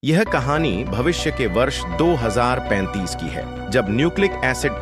यह कहानी भविष्य के वर्ष 2035 की है, जब न्यूक्लिक एसिड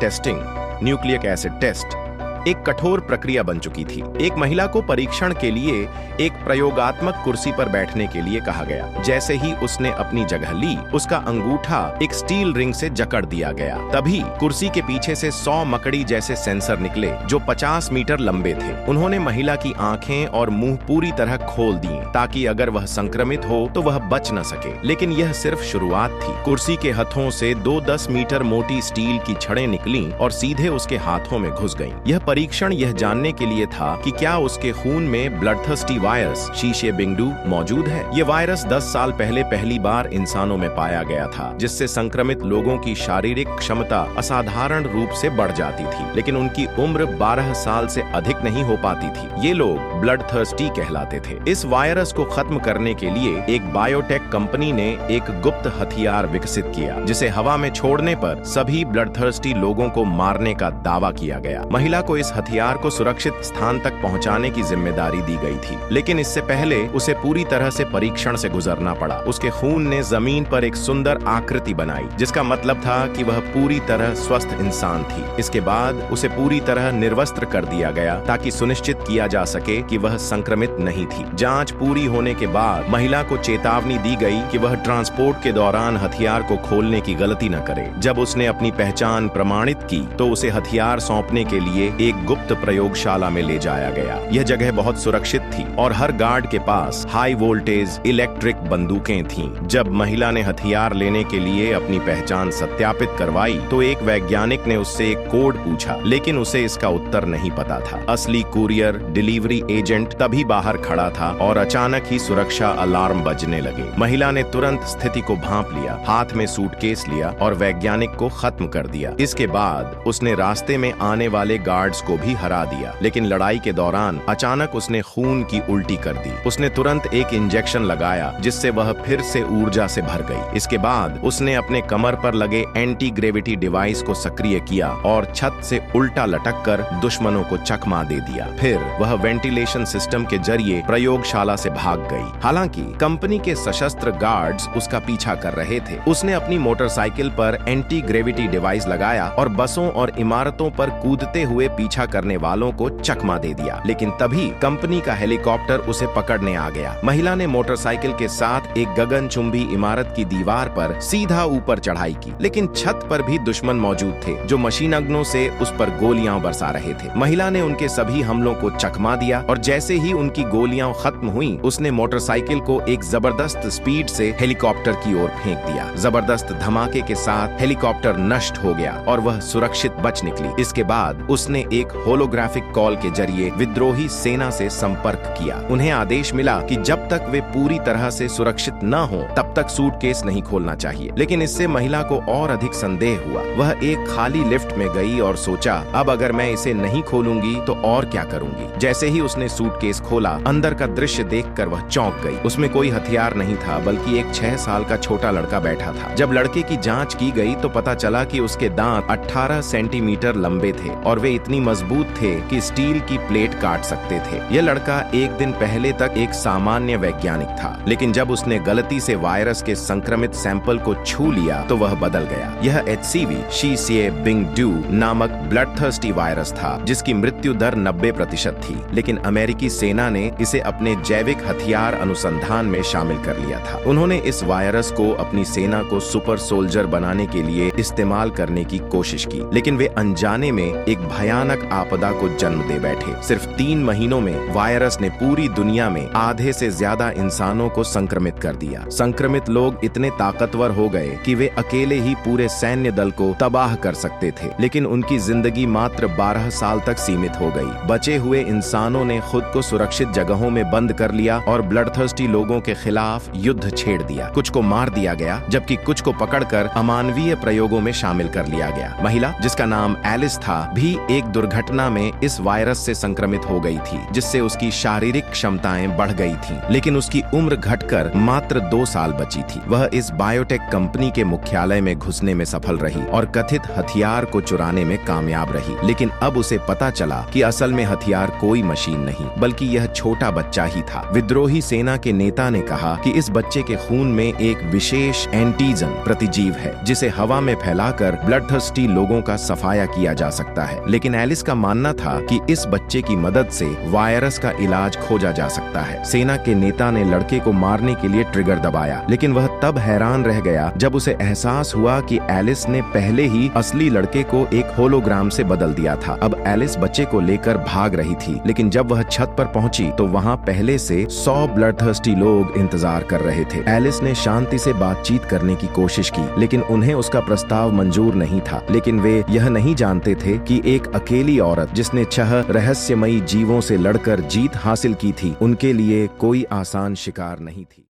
टेस्ट एक कठोर प्रक्रिया बन चुकी थी। एक महिला को परीक्षण के लिए एक प्रयोगात्मक कुर्सी पर बैठने के लिए कहा गया। जैसे ही उसने अपनी जगह ली, उसका अंगूठा एक स्टील रिंग से जकड़ दिया गया। तभी कुर्सी के पीछे से 100 मकड़ी जैसे सेंसर निकले, जो 50 मीटर लंबे थे। उन्होंने महिला की आंखें और मुंह पूरी तरह खोल दिए, ताकि अगर वह संक्रमित हो तो वह बच न सके। लेकिन यह सिर्फ शुरुआत थी। कुर्सी के हथों से 2-10 मीटर मोटी स्टील की छड़ें निकलीं और सीधे उसके हाथों में घुस गईं। यह परीक्षण यह जानने के लिए था कि क्या उसके खून में ब्लडथर्स्टी वायरस शीशे बिंगडू मौजूद है। यह वायरस 10 साल पहले पहली बार इंसानों में पाया गया था, जिससे संक्रमित लोगों की शारीरिक क्षमता असाधारण रूप से बढ़ जाती थी, लेकिन उनकी उम्र 12 साल से अधिक नहीं हो पाती थी। ये लोग ब्लडथर्स्टी कहलाते थे। इस वायरस को खत्म करने के लिए एक बायोटेक कंपनी ने एक गुप्त हथियार विकसित किया, जिसे हवा में छोड़ने पर सभी ब्लडथर्स्टी लोगों को मारने का दावा किया गया। महिला को इस हथियार को सुरक्षित स्थान तक पहुंचाने की जिम्मेदारी दी गई थी, लेकिन इससे पहले उसे पूरी तरह से परीक्षण से गुजरना पड़ा। उसके खून ने जमीन पर एक सुंदर आकृति बनाई, जिसका मतलब था कि वह पूरी तरह स्वस्थ इंसान थी। इसके बाद उसे पूरी तरह निर्वस्त्र कर दिया गया, ताकि सुनिश्चित किया जा सके कि वह संक्रमित नहीं थी। जांच पूरी होने के बाद महिला को चेतावनी दी गई कि वह ट्रांसपोर्ट के दौरान हथियार को खोलने की गलती न करे। जब उसने अपनी पहचान प्रमाणित की, तो उसे हथियार सौंपने के लिए एक गुप्त प्रयोगशाला में ले जाया गया। यह जगह बहुत सुरक्षित थी और हर गार्ड के पास हाई वोल्टेज इलेक्ट्रिक बंदूकें थीं। जब महिला ने हथियार लेने के लिए अपनी पहचान सत्यापित करवाई, तो एक वैज्ञानिक ने उससे एक कोड पूछा, लेकिन उसे इसका उत्तर नहीं पता था। असली कुरियर डिलीवरी एजेंट तभी बाहर खड़ा था और अचानक ही सुरक्षा अलार्म बजने लगे। महिला ने तुरंत स्थिति को भांप लिया, हाथ में सूटकेस लिया और वैज्ञानिक को खत्म कर दिया। इसके बाद उसने रास्ते में आने वाले गार्ड्स को भी हरा दिया, लेकिन लड़ाई के दौरान अचानक उसने खून की उल्टी कर दी। उसने तुरंत एक इंजेक्शन लगाया, जिससे वह फिर से ऊर्जा से भर गई। इसके बाद उसने अपने कमर पर लगे एंटी ग्रेविटी डिवाइस को सक्रिय किया और छत से उल्टा लटक कर दुश्मनों को चकमा दे दिया। फिर वह वेंटिलेशन सिस्टम के जरिए प्रयोगशाला से भाग गई। हालांकि कंपनी के सशस्त्र गार्ड्स उसका पीछा कर रहे थे। उसने अपनी मोटरसाइकिल पर एंटी ग्रेविटी डिवाइस लगाया और बसों और इमारतों पर कूदते हुए पीछा करने वालों को चकमा दे दिया। लेकिन तभी कंपनी का हेलीकॉप्टर उसे पकड़ने आ गया। महिला ने मोटरसाइकिल के साथ एक गगनचुंबी इमारत की दीवार पर सीधा ऊपर चढ़ाई की, लेकिन छत पर भी दुश्मन मौजूद थे, जो मशीनगनों से उस पर गोलियां बरसा रहे थे। महिला ने उनके सभी हमलों को चकमा दिया और जैसे ही उनकी गोलियां खत्म हुई, उसने मोटरसाइकिल को एक जबरदस्त स्पीड से हेलीकॉप्टर की ओर फेंक दिया। जबरदस्त धमाके के साथ हेलीकॉप्टर नष्ट हो गया और वह सुरक्षित बच निकली। इसके बाद उसने एक होलोग्राफिक कॉल के जरिए विद्रोही सेना से संपर्क किया। उन्हें आदेश मिला कि जब तक वे पूरी तरह से सुरक्षित न हो, तब तक सूटकेस नहीं खोलना चाहिए। लेकिन इससे महिला को और अधिक संदेह हुआ। वह एक खाली लिफ्ट में गई और सोचा, अब अगर मैं इसे नहीं खोलूंगी तो और क्या करूंगी। जैसे ही उसने सूटकेस खोला, अंदर का दृश्य देखकर वह चौंक गई। उसमें कोई हथियार नहीं था, बल्कि एक 6 साल का छोटा लड़का बैठा था। जब लड़के की जांच की गई, तो पता चला कि उसके दांत 18 सेंटीमीटर लंबे थे और वे इतनी मजबूत थे कि स्टील की प्लेट काट सकते थे। यह लड़का एक दिन पहले तक एक सामान्य वैज्ञानिक था, लेकिन जब उसने गलती से वायरस के संक्रमित सैंपल को छू लिया, तो वह बदल गया। यह HCV शीशे बिंगडू नामक ब्लडथर्स्टी वायरस था, जिसकी मृत्यु दर 90% थी। लेकिन अमेरिकी सेना ने इसे अपने जैविक हथियार अनुसंधान में शामिल कर लिया था। उन्होंने इस वायरस को अपनी सेना को सुपर सोल्जर बनाने के लिए इस्तेमाल करने की कोशिश की, लेकिन वे अनजाने में एक भयानक आपदा को जन्म दे बैठे। सिर्फ 3 महीनों में वायरस ने पूरी दुनिया में आधे से ज्यादा इंसानों को संक्रमित कर दिया। संक्रमित लोग इतने ताकतवर हो गए कि वे अकेले ही पूरे सैन्य दल को तबाह कर सकते थे, लेकिन उनकी जिंदगी मात्र 12 साल तक सीमित हो गई। बचे हुए इंसानों ने खुद को सुरक्षित जगहों में बंद कर लिया और ब्लडथर्स्टी लोगों के खिलाफ युद्ध छेड़ दिया। कुछ को मार दिया गया, जबकि कुछ को पकड़कर अमानवीय प्रयोगों में शामिल कर लिया गया। महिला, जिसका नाम एलिस था, भी एक दुर्घटना में इस वायरस से संक्रमित हो गई थी, जिससे उसकी शारीरिक क्षमताएं बढ़ गई थीं, लेकिन उसकी उम्र घटकर मात्र 2 साल बची थी। वह इस बायोटेक कंपनी के मुख्यालय में घुसने में सफल रही और कथित हथियार को चुराने में कामयाब रही। लेकिन अब उसे पता चला कि असल में हथियार कोई मशीन नहीं, बल्कि यह छोटा बच्चा ही था। विद्रोही सेना के नेता ने कहा कि इस बच्चे के खून में एक विशेष एंटीजन प्रतिजीव है, जिसे हवा में फैलाकर ब्लडथर्स्टी लोगों का सफाया किया जा सकता है। लेकिन एलिस का मानना था कि इस बच्चे की मदद से वायरस का इलाज खोजा जा सकता है। सेना के नेता ने लड़के को मारने के लिए ट्रिगर दबाया, लेकिन वह तब हैरान रह गया जब उसे एहसास हुआ कि एलिस ने पहले ही असली लड़के को एक होलोग्राम से बदल दिया था। अब एलिस बच्चे को लेकर भाग रही थी, लेकिन जब वह छत पर पहुंची तो वहां पहले से 100 ब्लडथर्स्टी लोग इंतजार कर रहे थे। एलिस ने शांति से बातचीत करने की कोशिश की, लेकिन उन्हें उसका प्रस्ताव मंजूर नहीं था। लेकिन वे यह नहीं जानते थे कि एक अकेली औरत जिसने 6 रहस्यमयी जीवों से लड़कर जीत हासिल की थी, उनके लिए कोई आसान शिकार नहीं थी।